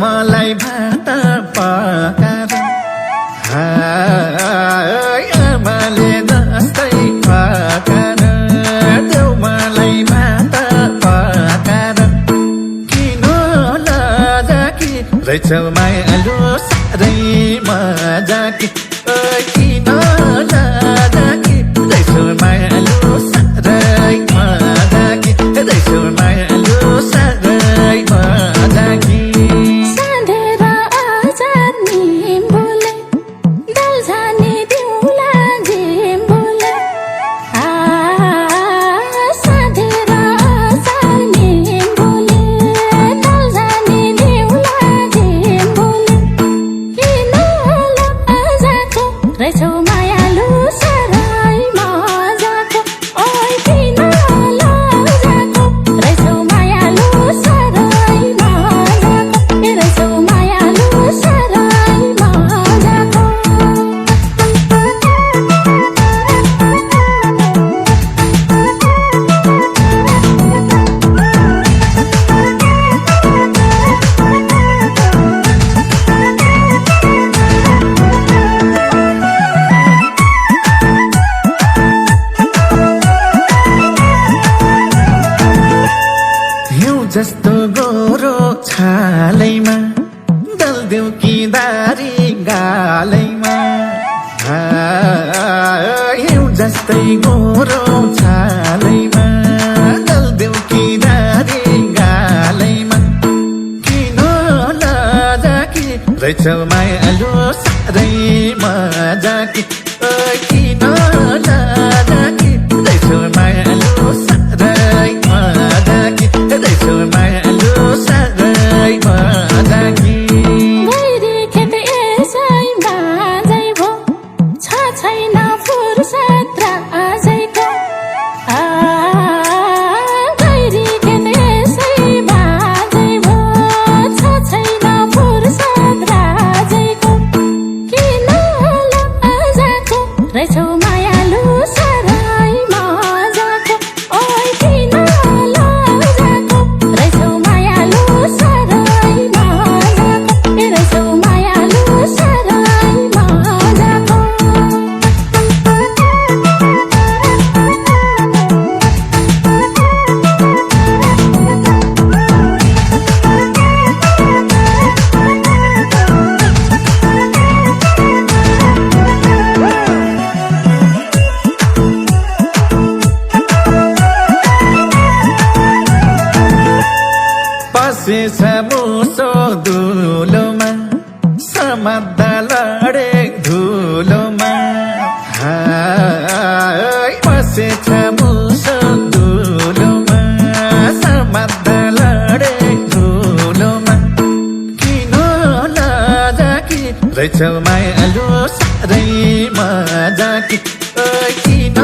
मलाई भात पकाएर आमाले जस्तै पकाएर देऊ मलाई भात पकाएर किन लजाकी रहेछौ मायालु साह्रै मजाकी किन लजाकी रहेछौ मायालु साह्रै मजाकी रहेछौ मायालु साह्रै मजाकी जस्तो गोरो छालैमा दल्देऊ कि दारी गालैमा हिउँ जस्तै गोरो छालैमा दल्देऊ कि दारी गालैमा किन लजाकी रहेछौ मायालु साह्रै मजाकी किन लजाकी रहेछौ मायालु साह्रै मजाकी रहेछौ मायालु साह्रै मजाकी गैरी खेत यसै बाँझै भो छ छैन फुर्सद आजैको गैरी खेत यसै बाँझै भो छ छैन फुर्सद आजैको किन लजाको रहेछौ मायालु साह्रै मजाको ओइ किन लजाको रहेछौ मायालु साह्रै मजाको रहेछौ मायालु साह्रै मजाको पसेछ मुसो धुलोमा समात्दा लडे धुलोमा पसेछ मुसो धुलोमा समात्दा लडे धुलोमा किन लजाकी रहेछौ मायालु साह्रै मजाकी किन